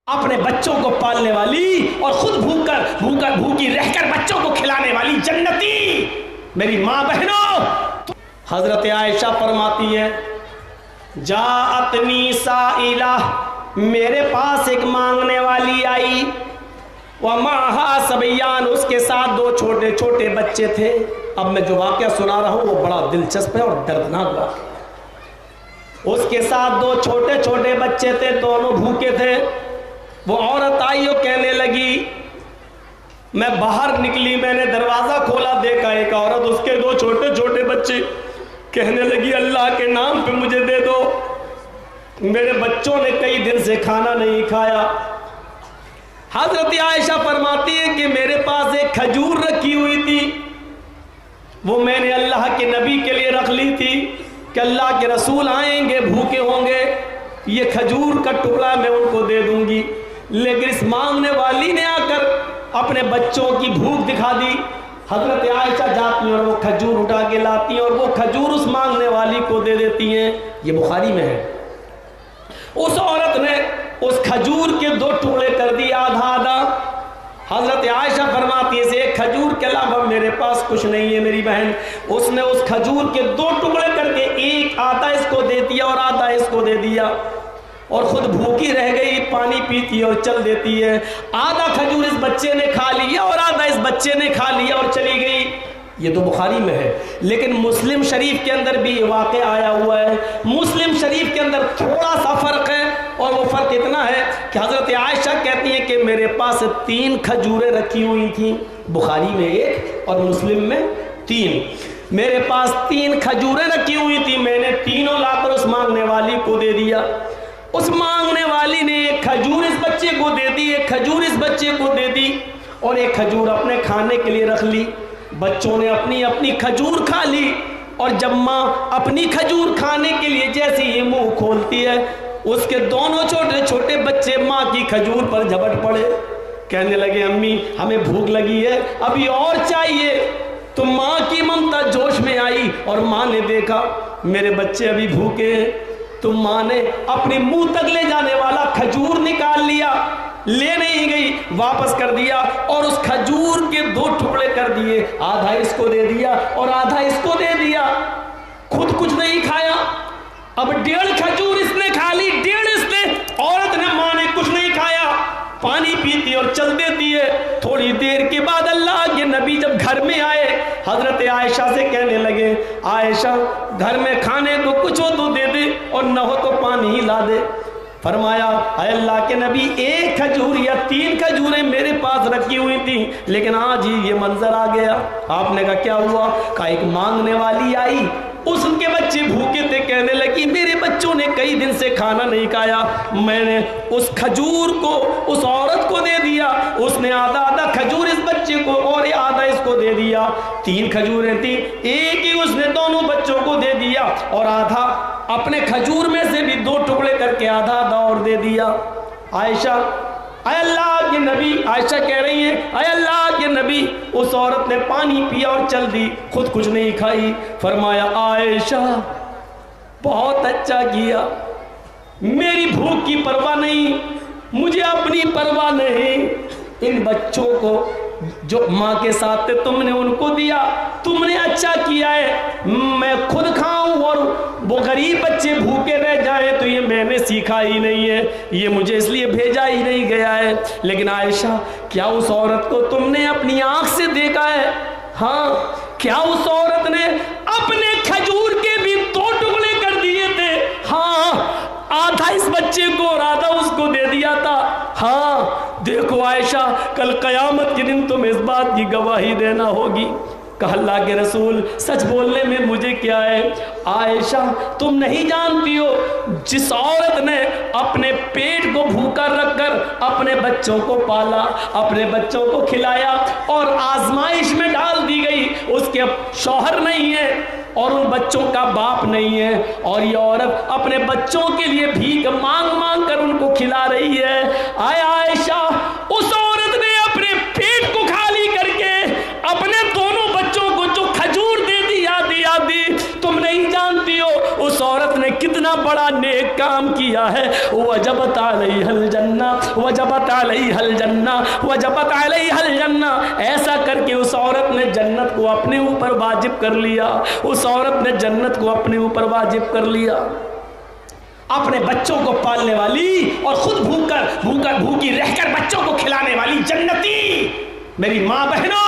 اپنے بچوں کو پالنے والی اور خود بھوکی رہ کر بچوں کو کھلانے والی جنتی میری ماں بہنوں. حضرت عائشہ فرماتی ہے جاءتنی سائلہ، میرے پاس ایک مانگنے والی آئی، ومعہا صبیان، اس کے ساتھ دو چھوٹے چھوٹے بچے تھے. اب میں جو واقعہ سنا رہا ہوں وہ بڑا دلچسپ ہے اور دردناک واقعہ. اس کے ساتھ دو چھوٹے چھوٹے بچے تھے، دونوں بھوکے تھے. وہ عورت آئی اور کہنے لگی، میں باہر نکلی، میں نے دروازہ کھولا، دیکھا ایک عورت، اس کے دو چھوٹے چھوٹے بچے. کہنے لگی اللہ کے نام پہ مجھے دے دو، میرے بچوں نے کئی دن سے کھانا نہیں کھایا. حضرت عائشہ فرماتی ہے کہ میرے پاس ایک کھجور رکھی ہوئی تھی، وہ میں نے اللہ کے نبی کے لیے رکھ لی تھی کہ اللہ کے رسول آئیں گے، بھوکے ہوں گے، یہ کھجور کا ٹکڑا میں ان کو دے دوں گی. لیکن اس مانگنے والی نے آ کر اپنے بچوں کی بھوک دکھا دی. حضرت عائشہ جاتی ہیں اور وہ کھجور اٹھا کے لاتی ہیں اور وہ کھجور اس مانگنے والی کو دے دیتی ہیں. یہ بخاری میں ہے. اس عورت نے اس کھجور کے دو ٹکڑے کر دی، آدھا آدھا. حضرت عائشہ فرماتی ہے ایک کھجور کے علاوہ میرے پاس کچھ نہیں ہے میری بہن. اس نے اس کھجور کے دو ٹکڑے کر کے ایک آدھا اس کو دے دیا اور آدھا اس کو دے دیا، اور خود بھوکی رہ گئی، پانی پیتی اور چل دیتی ہے. آدھا کھجور اس بچے نے کھا لیا اور آدھا اس بچے نے کھا لیا اور چلی گئی. یہ تو بخاری میں ہے. لیکن مسلم شریف کے اندر بھی یہ واقعہ آیا ہوا ہے. مسلم شریف کے اندر تھوڑا سا فرق ہے، اور وہ فرق اتنا ہے کہ حضرت عائشہ کہتی ہیں کہ میرے پاس 3 کھجوریں رکھی ہوئی تھیں. بخاری میں 1 اور مسلم میں 3. میرے پاس 3 کھجوریں رکھی ہوئی تھی، میں نے تینوں لا کر اس مانگنے والی کو دے دیا. اس مانگنے والی نے ایک کھجور اس بچے کو دے دی، ایک کھجور اس بچے کو دے دی، اور ایک کھجور اپنے کھانے کے لیے رکھ لی. بچوں نے اپنی اپنی کھجور کھا لی، اور جب ماں اپنی کھجور کھانے کے لیے جیسے ہی منہ کھولتی ہے، اس کے دونوں چھوٹے چھوٹے بچے ماں کی کھجور پر جھپٹ پڑے. کہنے لگے امی ہمیں بھوک لگی ہے، ابھی اور چاہیے. تو ماں کی ممتا جوش میں آئی اور ماں نے دیکھا میرے بچے ابھی بھوکے ہیں. تو ماں نے اپنی منہ تک لے جانے والا کھجور نکال لیا، لے نہیں گئی، واپس کر دیا، اور اس کھجور کے 2 ٹکڑے کر دیے. آدھا اس کو دے دیا اور آدھا اس کو دے دیا. خود کچھ نہیں کھایا. اب 1.5 کھجور اس نے کھا لی، 1.5 اس نے. عورت نے، ماں نے کچھ نہیں کھایا، پانی پیتی اور چل دیتی ہے. تھوڑی دیر کے بعد اللہ کے نبی جب گھر میں آئے، حضرت عائشہ سے کہنے لگے عائشہ گھر میں کھانے کو کچھ ہو تو دے دے، اور نہ ہو تو پانی ہی لا دے. فرمایا اے اللہ کے نبی 1 کھجور یا 3 کھجوریں میرے پاس رکھی ہوئی تھیں، لیکن آج ہی یہ منظر آ گیا. آپ نے کہا کیا ہوا؟ کہا ایک مانگنے والی آئی، اس کے بچے بھوکے تھے، کہنے لگی میرے بچوں نے کئی دن سے کھانا نہیں کھایا، میں نے اس کھجور کو اس عورت کو دے دیا، اس نے آدھا آدھا کھجور اس بچے کو اور آدھا اس کو دے دیا. 3 کھجوریں تھیں، ایک ہی اس نے دونوں بچوں کو دے دیا، اور آدھا اپنے کھجور میں سے بھی 2 ٹکڑے کر کے آدھا آدھا اور دے دیا. عائشہ اے اللہ کے نبی، عائشہ کہہ رہی ہیں اے اللہ کے نبی، اس عورت نے پانی پیا اور چل دی، خود کچھ نہیں کھائی. فرمایا عائشہ بہت اچھا کیا، میری بھوک کی پرواہ نہیں، مجھے اپنی پرواہ نہیں. ان بچوں کو جو ماں کے ساتھ تھے تم نے ان کو دیا، تم نے اچھا کیا ہے. میں خود کھاؤں اور وہ غریب بچے بھوکے رہ جائیں تو یہ میں نے سیکھا ہی نہیں ہے، یہ مجھے اس لیے بھیجا ہی نہیں گیا ہے. لیکن عائشہ کیا اس عورت کو تم نے اپنی آنکھ سے دیکھا ہے؟ ہاں. کیا اس عورت نے اپنے کھجور کے بھی 2 ٹکڑے کر دیے تھے؟ ہاں. آدھا اس بچے کو اور آدھا اس کو دے دیا تھا. ہاں. دیکھو عائشہ کل قیامت کے دن تم اس بات کی گواہی دینا ہوگی. کہا اللہ کے رسول سچ بولنے میں مجھے کیا ہے؟ عائشہ تم نہیں جانتی ہو، جس عورت نے اپنے پیٹ کو بھوکا رکھ کر اپنے بچوں کو پالا، اپنے بچوں کو کھلایا، اور آزمائش میں ڈال دی گئی، اس کے شوہر نہیں ہے اور ان بچوں کا باپ نہیں ہے، اور یہ عورت اپنے بچوں کے لیے بھیک مانگ مانگ کر ان کو کھلا رہی ہے. آئے عائشہ اس عورت نے اپنے پیٹ کو خالی کر کے اپنے دونوں بچوں کو جو کھجور دے دی آدھی آدھی. تم نہیں جانتی ہو اس عورت نے کتنا بڑا نیک کام کیا ہے. وجبت علیہ الجنہ، وجبت علیہ الجنہ وجبت علیہ الجنہ، ایسا کر کے اس عورت نے جنت کو اپنے اوپر واجب کر لیا، اس عورت نے جنت کو اپنے اوپر واجب کر لیا۔ اپنے بچوں کو پالنے والی اور خود بھوکی رہ کر بچوں کو کھلانے والی جنتی، میری ماں بہنوں